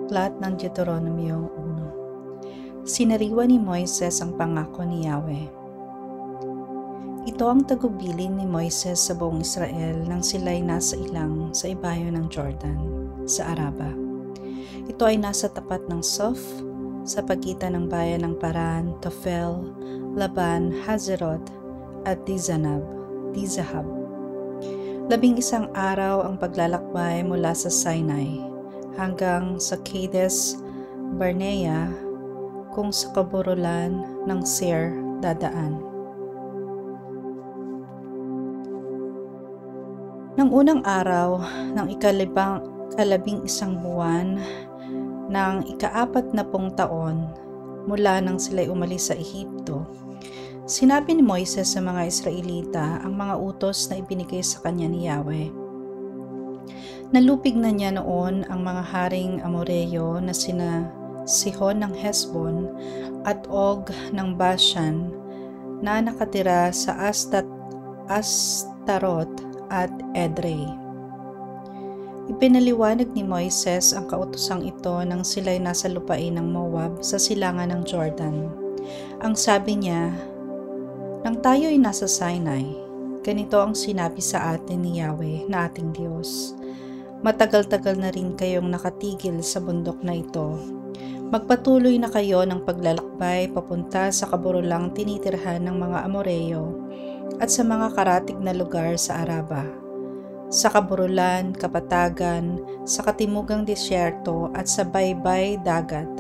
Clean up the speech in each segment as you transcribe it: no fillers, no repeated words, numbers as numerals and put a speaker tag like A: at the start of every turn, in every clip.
A: Aklat ng Deuteronomio 1. Sinariwa ni Moises ang pangako ni Yahweh. Ito ang tagubilin ni Moises sa buong Israel nang sila'y nasa ilang sa ibayo ng Jordan, sa Araba. Ito ay nasa tapat ng Suf, sa pagitan ng bayan ng Paran, Tophel, Laban, Hazeroth, at Dizahab. 11 araw ang paglalakbay mula sa Sinai hanggang sa Kadesh Barnea, kung sa kaburulan ng Seir dadaan. Nang unang araw ng ika-11 buwan ng ika-40 taon mula nang sila'y umalis sa Ehipto, sinabi ni Moises sa mga Israelita ang mga utos na ibinigay sa kanya ni Yahweh. Nalupig na niya noon ang mga haring Amoreyo na sina Sihon ng Hesbon at Og ng Bashan na nakatira sa Astaroth at Edrei. Ipinaliwanag ni Moises ang kautosang ito nang sila'y nasa lupain ng Moab sa silangan ng Jordan. Ang sabi niya, nang tayo'y nasa Sinai, ganito ang sinabi sa atin ni Yahweh na ating Diyos. Matagal-tagal na rin kayong nakatigil sa bundok na ito. Magpatuloy na kayo ng paglalakbay papunta sa kaburulang tinitirhan ng mga Amoreyo at sa mga karatig na lugar sa Araba, sa kaburulan, kapatagan, sa katimugang disyerto at sa baybay dagat.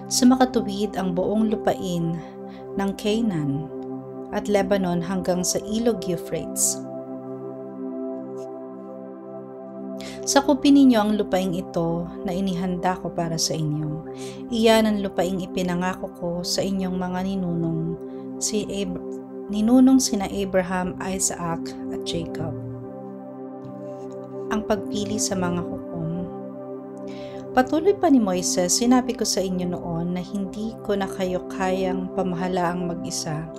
A: Sa makatuwid ang buong lupain ng Canaan at Lebanon hanggang sa ilog Euphrates. Sakupin ninyo ang lupaing ito na inihanda ko para sa inyo. Iyan ang lupaing ipinangako ko sa inyong mga ninunong sina Abraham, Isaac at Jacob. Ang pagpili sa mga hukom. Patuloy pa ni Moises, sinabi ko sa inyo noon na hindi ko na kayo kayang pamahalaang mag-isa.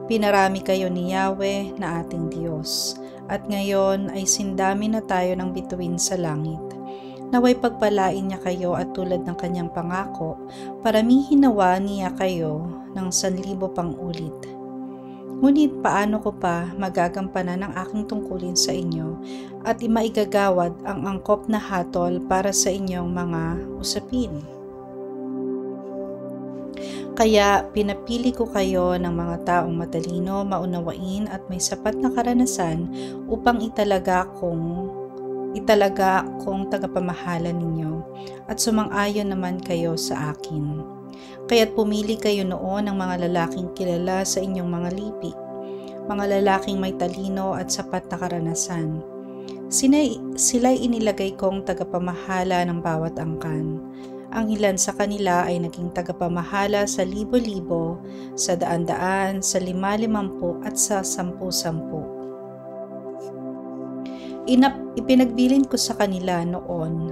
A: Pinarami kayo ni Yahweh na ating Diyos. At ngayon ay sindami na tayo ng bituin sa langit. Naway pagpalain niya kayo at tulad ng kanyang pangako, paramihin nawa niya kayo ng 1,000 pang ulit. Ngunit paano ko pa magagampanan ang aking tungkulin sa inyo at maigagawad ang angkop na hatol para sa inyong mga usapin? Kaya pinapili ko kayo ng mga taong matalino, maunawain at may sapat na karanasan upang italaga kong tagapamahala ninyo at sumang-ayon naman kayo sa akin. Kaya't pumili kayo noon ng mga lalaking kilala sa inyong mga lipi, mga lalaking may talino at sapat na karanasan. Sila'y inilagay kong tagapamahala ng bawat angkan. Ang ilan sa kanila ay naging tagapamahala sa 1,000, sa 100, sa 5,50 at sa 10,000. Ipinagbilin ko sa kanila noon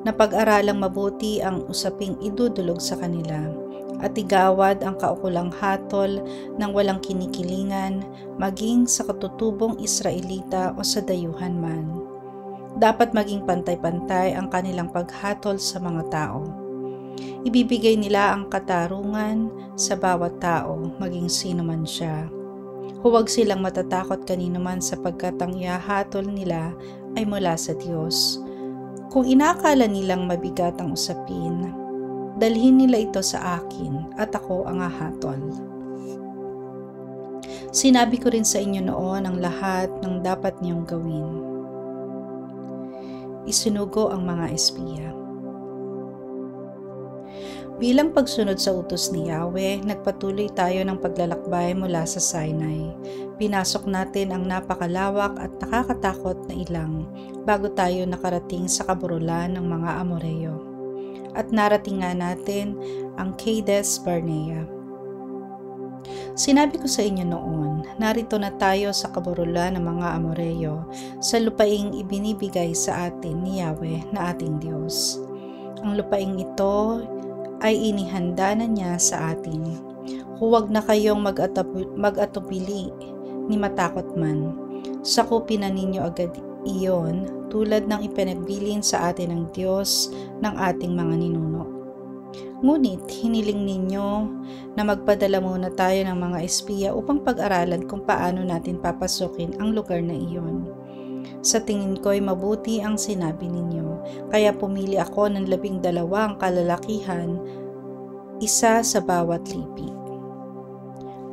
A: na pag-aralang mabuti ang usaping idudulog sa kanila at igawad ang kaukulang hatol ng walang kinikilingan maging sa katutubong Israelita o sa dayuhan man. Dapat maging pantay-pantay ang kanilang paghatol sa mga tao. Ibibigay nila ang katarungan sa bawat tao, maging sino man siya. Huwag silang matatakot kanino man sapagkat ang ihahatol nila ay mula sa Diyos. Kung inakala nilang mabigat ang usapin, dalhin nila ito sa akin at ako ang hahatol. Sinabi ko rin sa inyo noon ang lahat ng dapat niyong gawin. Isinugo ang mga espiya. Bilang pagsunod sa utos ni Yahweh, nagpatuloy tayo ng paglalakbay mula sa Sinai. Pinasok natin ang napakalawak at nakakatakot na ilang bago tayo nakarating sa kaburulan ng mga Amoreyo. At narating nga natin ang Kadesh Barnea. Sinabi ko sa inyo noon, narito na tayo sa kaburulan ng mga Amoreyo sa lupaing ibinibigay sa atin ni Yahweh na ating Diyos. Ang lupaing ito ay inihanda na niya sa atin. Huwag na kayong mag-atubili ni matakot man. Sakupin na ninyo agad iyon tulad ng ipinagbilin sa atin ng Diyos ng ating mga ninuno. Ngunit hiniling ninyo na magpadala muna tayo ng mga espiya upang pag-aralan kung paano natin papasukin ang lugar na iyon. Sa tingin ko'y mabuti ang sinabi ninyo, kaya pumili ako ng 12 kalalakihan, isa sa bawat lipi.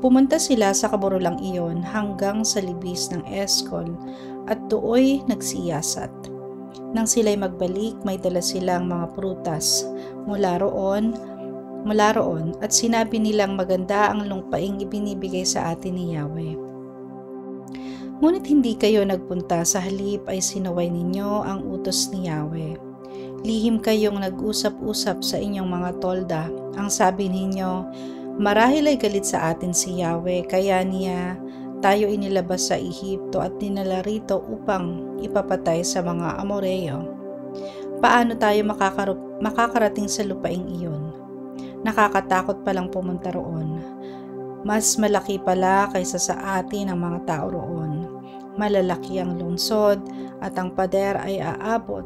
A: Pumunta sila sa kaburulang iyon hanggang sa libis ng Eskol at dooy nagsiyasat. Nang sila'y magbalik, may dala silang mga prutas mula roon at sinabi nilang maganda ang lupaing ibinibigay sa atin ni Yahweh. Ngunit hindi kayo nagpunta, sa halip ay sinaway ninyo ang utos ni Yahweh. Lihim kayong nag-usap-usap sa inyong mga tolda. Ang sabi ninyo, marahil ay galit sa atin si Yahweh, kaya niya tayo inilabas sa Ehipto at dinala rito upang ipapatay sa mga Amoreo. Paano tayo makakarating sa lupaing iyon? Nakakatakot palang pumunta roon. Mas malaki pala kaysa sa atin ang mga tao roon. Malalaki ang lungsod at ang pader ay aabot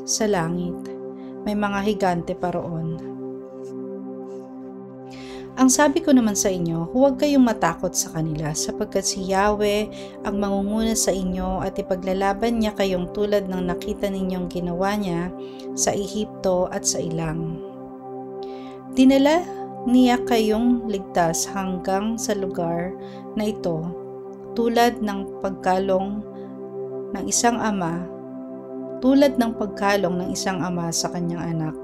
A: sa langit. May mga higante pa roon. Ang sabi ko naman sa inyo, huwag kayong matakot sa kanila sapagkat si Yahweh ang mangunguna sa inyo at ipaglalaban niya kayong tulad ng nakita ninyong ginawa niya sa Ehipto at sa ilang. Dinala niya kayong ligtas hanggang sa lugar na ito tulad ng pagkalong ng isang ama sa kanyang anak.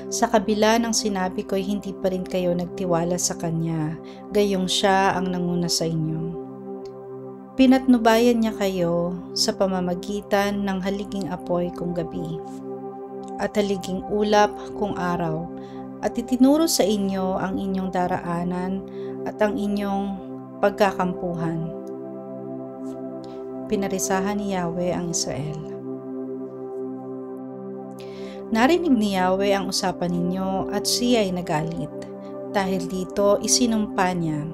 A: Sa kabila ng sinabi ko'y hindi pa rin kayo nagtiwala sa kanya, gayong siya ang nanguna sa inyo. Pinatnubayan niya kayo sa pamamagitan ng haliging apoy kung gabi at haliging ulap kung araw, at itinuro sa inyo ang inyong daraanan at ang inyong pagkakampuhan. Pinarisahan ni Yahweh ang Israel. Narinig ni Yahweh ang usapan ninyo at siya ay nagalit. Dahil dito, isinumpa niya,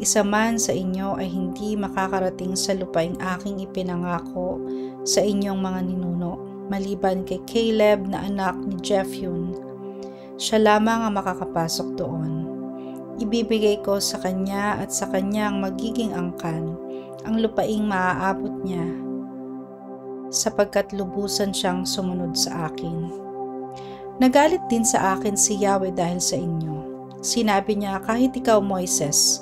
A: isa man sa inyo ay hindi makakarating sa lupaing aking ipinangako sa inyong mga ninuno, maliban kay Caleb na anak ni Jephunneh. Siya lamang ang makakapasok doon. Ibibigay ko sa kanya at sa kanyang magiging angkan ang lupaing maaabot niya, sapagkat lubusan siyang sumunod sa akin. Nagalit din sa akin si Yahweh dahil sa inyo. Sinabi niya, kahit ikaw, Moises,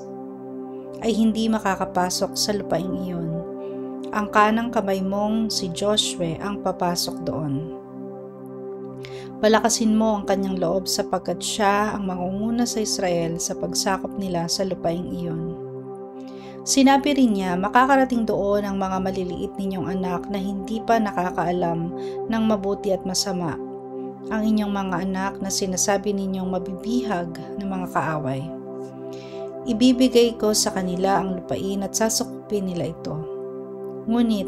A: ay hindi makakapasok sa lupaing iyon. Ang kanang kamay mong si Joshua ang papasok doon. Palakasin mo ang kanyang loob sapagkat siya ang mangunguna sa Israel sa pagsakop nila sa lupaing iyon. Sinabi rin niya, makakarating doon ang mga maliliit ninyong anak na hindi pa nakakaalam ng mabuti at masama, ang inyong mga anak na sinasabi ninyong mabibihag ng mga kaaway. Ibibigay ko sa kanila ang lupain at sasakupin nila ito. Ngunit,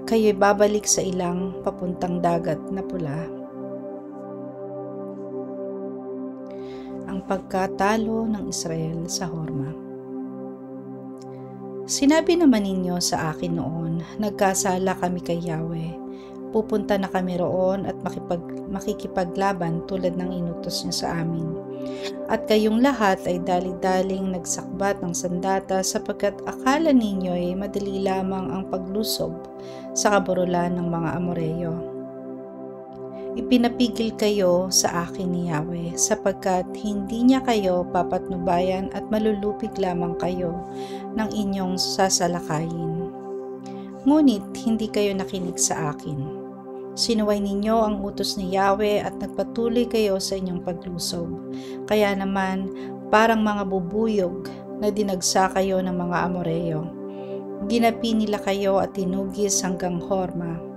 A: kayo'y babalik sa ilang papuntang dagat na pula. Ang pagkatalo ng Israel sa Horma. Sinabi naman ninyo sa akin noon, nagkasala kami kay Yahweh. Pupunta na kami roon at makikipaglaban tulad ng inutos niya sa amin. At kayong lahat ay dali-daling nagsakbat ng sandata sapagkat akala ninyo ay madali lamang ang paglusob sa kaburulan ng mga Amoreo. Ipinapigil kayo sa akin ni Yahweh sapagkat hindi niya kayo papatnubayan at malulupig lamang kayo ng inyong sasalakayin. Ngunit hindi kayo nakinig sa akin. Sinuway ninyo ang utos ni Yahweh at nagpatuloy kayo sa inyong paglusob. Kaya naman parang mga bubuyog na dinagsa kayo ng mga Amoreo. Ginapi nila kayo at tinugis hanggang Horma.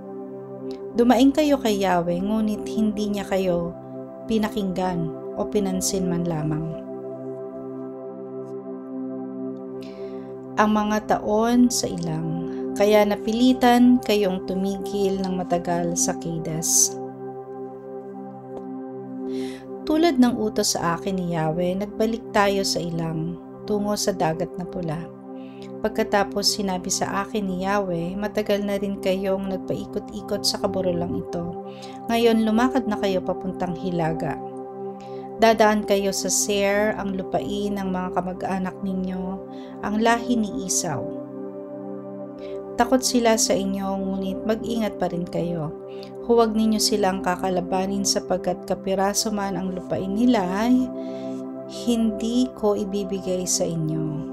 A: Dumaing kayo kay Yahweh, ngunit hindi niya kayo pinakinggan o pinansin man lamang. Ang mga taon sa ilang, kaya napilitan kayong tumigil ng matagal sa Kades. Tulad ng utos sa akin ni Yahweh, nagbalik tayo sa ilang, tungo sa dagat na pula. Pagkatapos sinabi sa akin ni Yahweh, matagal na rin kayong nagpaikot-ikot sa kaburulang ito. Ngayon lumakad na kayo papuntang Hilaga. Dadaan kayo sa Seir, ang lupain ng mga kamag-anak ninyo, ang lahi ni Esau. Takot sila sa inyo, ngunit mag-ingat pa rin kayo. Huwag ninyo silang kakalabanin sapagkat kapiraso man ang lupain nila ay hindi ko ibibigay sa inyo.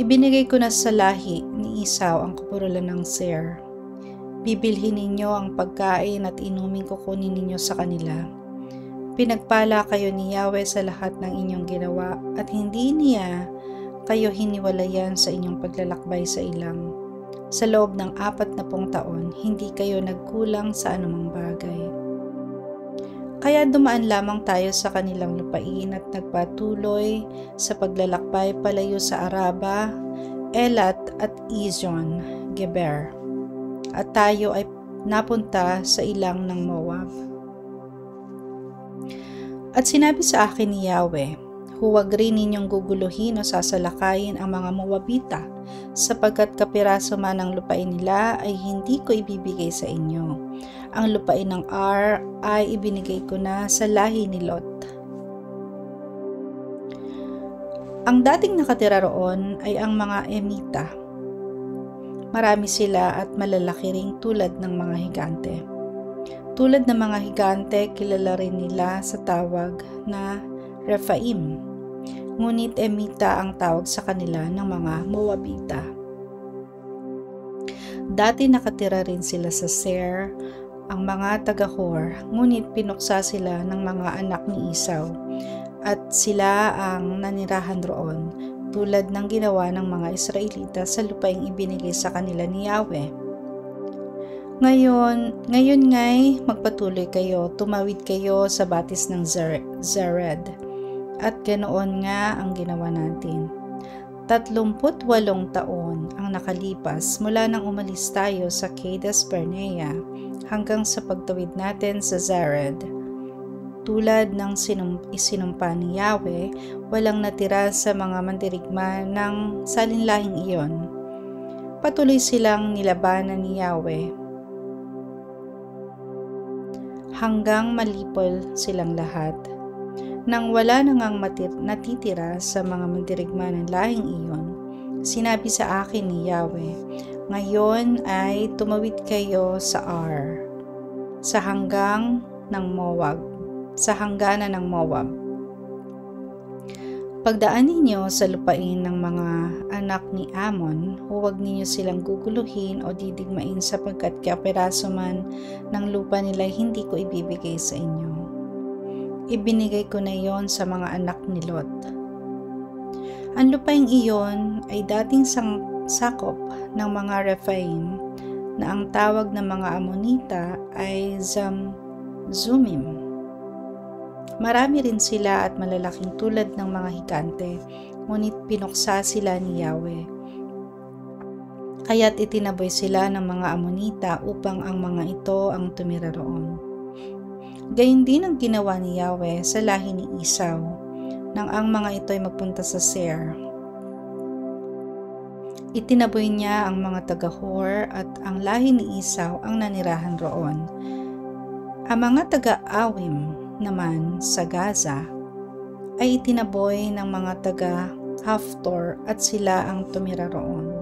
A: Ibinigay ko na sa lahi ni Esau ang kaburulan ng Seir. Bibilhin ninyo ang pagkain at inuming kukunin ninyo sa kanila. Pinagpala kayo ni Yahweh sa lahat ng inyong ginawa at hindi niya kayo hiniwalayan sa inyong paglalakbay sa ilang. Sa loob ng 40 taon, hindi kayo nagkulang sa anumang bagay. Kaya dumaan lamang tayo sa kanilang lupain at nagpatuloy sa paglalakbay palayo sa Araba, Elat at Ijon, Geber. At tayo ay napunta sa ilang ng Moab. At sinabi sa akin ni Yahweh, huwag rin ninyong guguluhin o sasalakayin ang mga Moabita, sapagkat kapiraso man ang lupain nila ay hindi ko ibibigay sa inyo. Ang lupain ng Ar ay ibinigay ko na sa lahi ni Lot. Ang dating nakatira roon ay ang mga Emita. Marami sila at malalaki ring tulad ng mga higante. Tulad ng mga higante, kilala rin nila sa tawag na Rephaim. Ngunit Emita ang tawag sa kanila ng mga Moabita. Dati nakatira rin sila sa Seir, ang mga taga-Hor, ngunit pinuksa sila ng mga anak ni Esau, at sila ang nanirahan roon, tulad ng ginawa ng mga Israelita sa lupaing ibinigay sa kanila ni Yahweh. Ngayon nga'y magpatuloy kayo, tumawid kayo sa batis ng Zered. At ganoon nga ang ginawa natin. 38 taon ang nakalipas mula nang umalis tayo sa Kadesh Barnea hanggang sa pagtawid natin sa Zered. Tulad ng isinumpa ni Yahweh, walang natira sa mga mandirigma ng salinlahing iyon. Patuloy silang nilabanan ni Yahweh hanggang malipol silang lahat. Nang wala na ngang natitira sa mga mandirigma ng lahing iyon, sinabi sa akin ni Yahweh, ngayon ay tumawid kayo sa Ar, sa hangganan ng Moab. Pagdaan ninyo sa lupain ng mga anak ni Ammon, huwag ninyo silang guguluhin o didigmain sapagkat kapiraso man ng lupa nila hindi ko ibibigay sa inyo. Ibinigay ko na iyon sa mga anak ni Lot. Ang lupaing iyon ay dating sakop ng mga Rephaim na ang tawag ng mga Ammonita ay Zumim. Marami rin sila at malalaking tulad ng mga higante, ngunit pinuksa sila ni Yahweh. Kaya't itinaboy sila ng mga Ammonita upang ang mga ito ang tumira roon. Gayun din ang ginawa ni Yahweh sa lahi ni Esau, nang ang mga ito ay magpunta sa Seir. Itinaboy niya ang mga taga-Hor at ang lahi ni Esau ang nanirahan roon. Ang mga taga-Awim naman sa Gaza ay itinaboy ng mga taga-Haftor at sila ang tumira roon.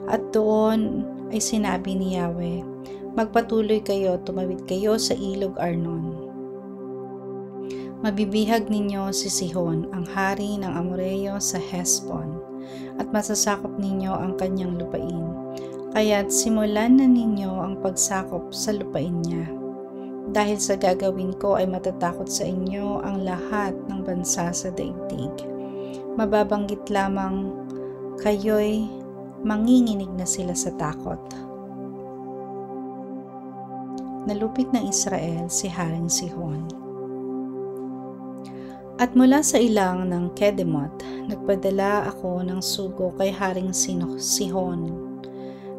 A: At doon ay sinabi ni Yahweh, magpatuloy kayo, tumawid kayo sa ilog Arnon. Mabibihag ninyo si Sihon, ang hari ng Amoreo sa Hesbon, at masasakop ninyo ang kanyang lupain. Kaya't simulan na ninyo ang pagsakop sa lupain niya. Dahil sa gagawin ko ay matatakot sa inyo ang lahat ng bansa sa daigdig. Mababanggit lamang kayo'y manginginig na sila sa takot. Nalupit ng Israel si Haring Sihon. At mula sa ilang ng Kedemot, nagpadala ako ng sugo kay Haring Sihon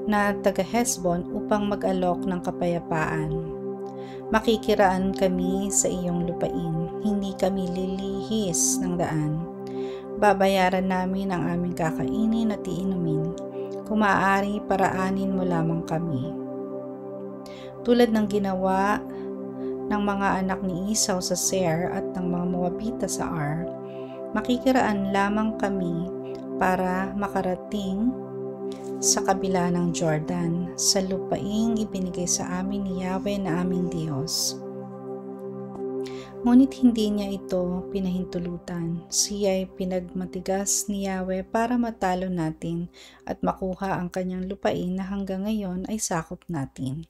A: na taga Hesbon upang mag-alok ng kapayapaan. Makikiraan kami sa iyong lupain, hindi kami lilihis ng daan. Babayaran namin ang aming kakainin at iinumin. Kung maaari, paraanin mo lamang kami. Tulad ng ginawa ng mga anak ni Esau sa Seir at ng mga Moabita sa Ar, makikiraan lamang kami para makarating sa kabila ng Jordan, sa lupaing ibinigay sa amin ni Yahweh na aming Diyos. Ngunit hindi niya ito pinahintulutan. Siya ay pinagmatigas ni Yahweh para matalo natin at makuha ang kanyang lupain na hanggang ngayon ay sakop natin.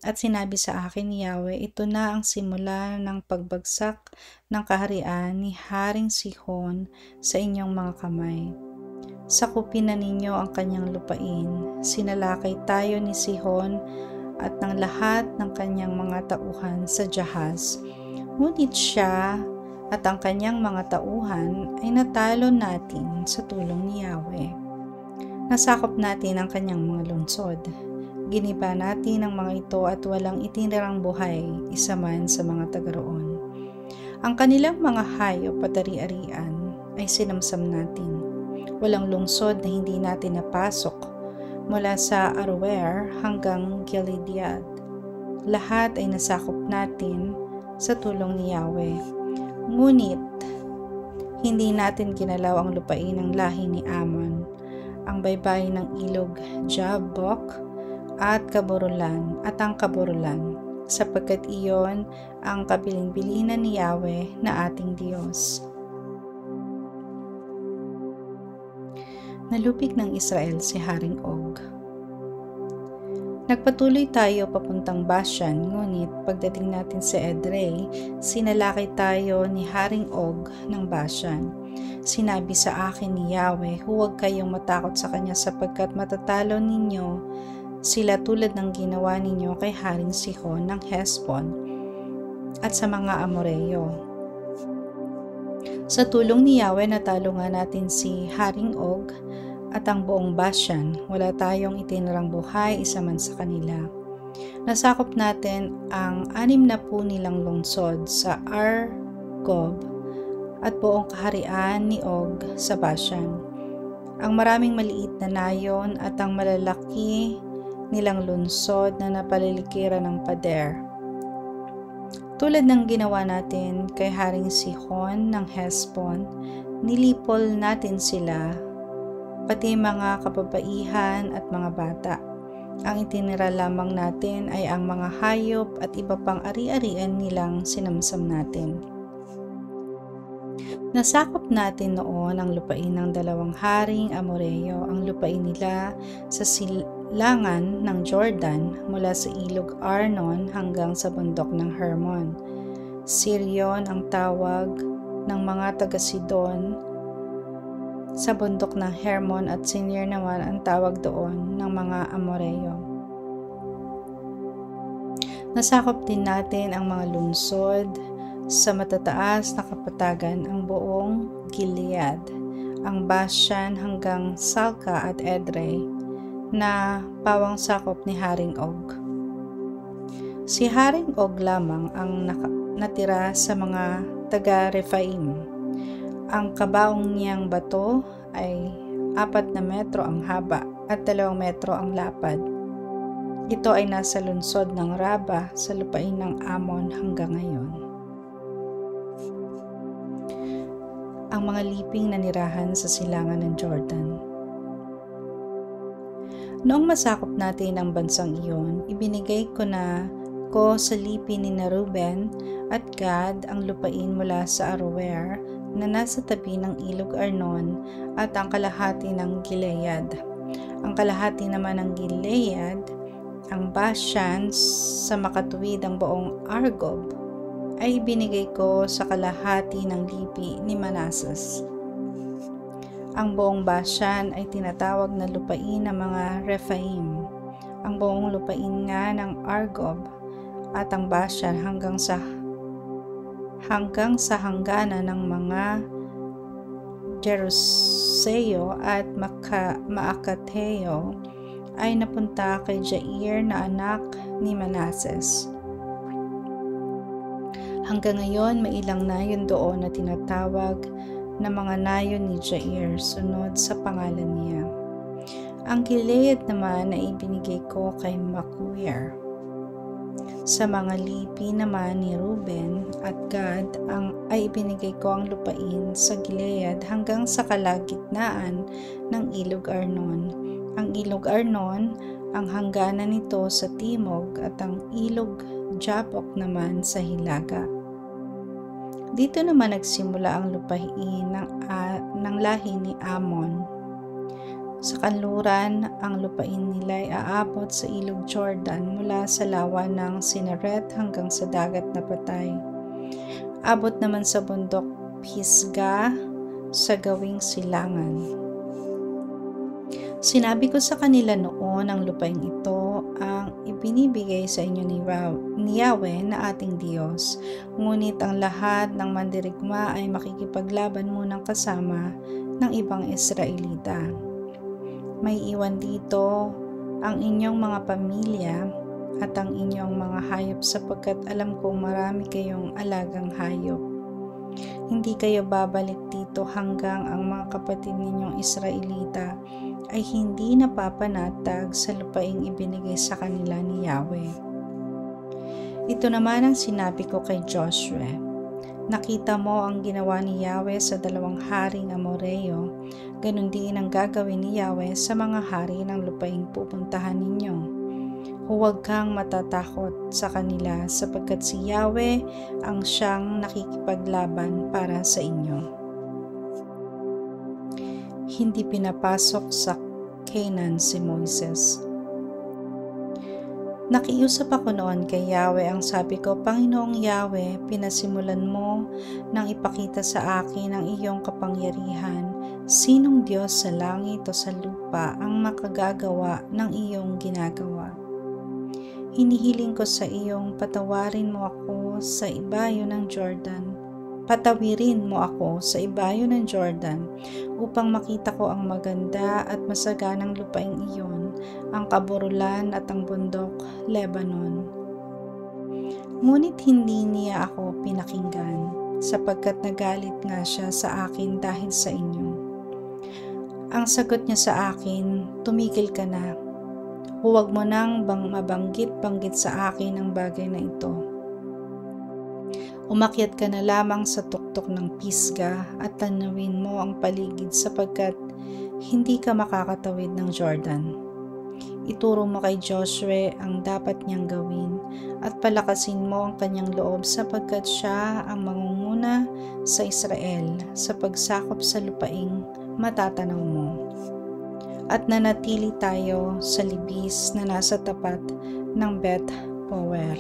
A: At sinabi sa akin ni Yahweh, ito na ang simula ng pagbagsak ng kaharian ni Haring Sihon sa inyong mga kamay. Sakupin na ninyo ang kanyang lupain. Sinalakay tayo ni Sihon at ng lahat ng kanyang mga tauhan sa Jahaz. Ngunit siya at ang kanyang mga tauhan ay natalo natin sa tulong ni Yahweh. Nasakop natin ang kanyang mga lungsod. Giniba natin ang mga ito at walang itinirang buhay, isa man sa mga taga-roon. Ang kanilang mga hayop at ari-arian ay sinamsam natin. Walang lungsod na hindi natin napasok mula sa Aroer hanggang Gilead. Lahat ay nasakop natin sa tulong ni Yahweh. Ngunit, hindi natin ginalaw ang lupain ng lahi ni Ammon, ang baybayin ng ilog Jabbok at ang kaburulan, sapagkat iyon ang kabilin-bilinan ni Yahweh na ating Diyos. Nalupig ng Israel si Haring Og. Nagpatuloy tayo papuntang Bashan, ngunit pagdating natin sa Edrei, sinalakay tayo ni Haring Og ng Bashan. Sinabi sa akin ni Yahweh, huwag kayong matakot sa kanya sapagkat matatalo ninyo sila tulad ng ginawa ninyo kay Haring Sihon ng Heshbon at sa mga Amoreyo. Sa tulong ni Yahweh, natalo nga natin si Haring Og at ang buong Bashan. Wala tayong itinirang buhay, isa man sa kanila. Nasakop natin ang 60 nilang lungsod sa Argob at buong kaharian ni Og sa Bashan. Ang maraming maliit na nayon at ang malalaki nilang lungsod na napalilikiran ng pader. Tulad ng ginawa natin kay Haring Sihon ng Heshbon, nilipol natin sila, pati mga kababaihan at mga bata. Ang itinira lamang natin ay ang mga hayop at iba pang ari-arian nilang sinamsam natin. Nasakop natin noon ang lupain ng 2 haring Amoreyo, ang lupain nila sa silangan ng Jordan mula sa ilog Arnon hanggang sa bundok ng Hermon. Sirion ang tawag ng mga taga-Sidon sa bundok ng Hermon at Sinir naman ang tawag doon ng mga Amoreyo. Nasakop din natin ang mga lungsod sa matataas na kapatagan, ang buong Gilead, ang Bashan hanggang Salka at Edrei na pawang sakop ni Haring Og. Si Haring Og lamang ang natira sa mga taga-Rephaim. Ang kabaong niyang bato ay 4 na metro ang haba at 2 metro ang lapad. Ito ay nasa lungsod ng Raba sa lupain ng Ammon hanggang ngayon. Ang mga liping na nirahan sa silangan ng Jordan. Noong masakop natin ang bansang iyon, ibinigay ko sa lipi ni Reuben at Gad ang lupain mula sa Aroer na nasa tabi ng ilog Arnon at ang kalahati ng Gilead. Ang kalahati naman ng Gilead, ang Bashan sa makatuwid ang buong Argob, ay binigay ko sa kalahati ng lipi ni Manassas. Ang buong Bashan ay tinatawag na lupain ng mga Rephaim. Ang buong lupain nga ng Argob at ang Bashan hanggang sa hangganan ng mga Jeruseo at Maakateo ay napunta kay Jair na anak ni Manassas. Hanggang ngayon, may ilang nayon doon na tinatawag na mga nayon ni Jair sunod sa pangalan niya. Ang Gilead naman ay ibinigay ko kay Machir. Sa mga lipi naman ni Reuben at Gad ay ibinigay ko ang lupain sa Gilead hanggang sa kalagitnaan ng Ilog Arnon. Ang Ilog Arnon, ang hangganan nito sa timog at ang Ilog Jabbok naman sa hilaga. Dito naman nagsimula ang lupain ng lahi ni Ammon. Sa kanluran, ang lupain nila ay aabot sa Ilog Jordan mula sa lawa ng Sineret hanggang sa dagat na Patay. Abot naman sa bundok Pisgah sa gawing silangan. Sinabi ko sa kanila noon, ang lupain ito ang ibinibigay sa inyo ni Yahweh na ating Diyos. Ngunit ang lahat ng mandirigma ay makikipaglaban munang kasama ng ibang Israelita. May iwan dito ang inyong mga pamilya at ang inyong mga hayop sapagkat alam kong marami kayong alagang hayop. Hindi kayo babalik dito hanggang ang mga kapatid ninyong Israelita ay hindi napapanatag sa lupaing ibinigay sa kanila ni Yahweh. Ito naman ang sinabi ko kay Joshua. Nakita mo ang ginawa ni Yahweh sa 2 haring Amoreo, ganun din ang gagawin ni Yahweh sa mga hari ng lupaing pupuntahan ninyo. Huwag kang matatakot sa kanila sapagkat si Yahweh ang siyang nakikipaglaban para sa inyo. Hindi pinapasok sa Canaan si Moises. Nakiusap ako noon kay Yahweh, ang sabi ko, Panginoong Yahweh, pinasimulan mo nang ipakita sa akin ang iyong kapangyarihan. Sinong Diyos sa langit o sa lupa ang makagagawa ng iyong ginagawa? Hinihiling ko sa iyong patawarin mo ako sa ibayo ng Jordan. Patawirin mo ako sa ibayo ng Jordan upang makita ko ang maganda at masaganang lupaing iyon, ang kaburulan at ang bundok Lebanon. Ngunit hindi niya ako pinakinggan, sapagkat nagalit nga siya sa akin dahil sa inyo. Ang sagot niya sa akin, tumigil ka na. Huwag mo nang mabanggit-banggit sa akin ang bagay na ito. Umakyat ka na lamang sa tuktok ng Pisgah at tanawin mo ang paligid sapagkat hindi ka makakatawid ng Jordan. Ituro mo kay Joshua ang dapat niyang gawin at palakasin mo ang kanyang loob sapagkat siya ang mangunguna sa Israel sa pagsakop sa lupaing matatanaw mo. At nanatili tayo sa libis na nasa tapat ng Beth Peor.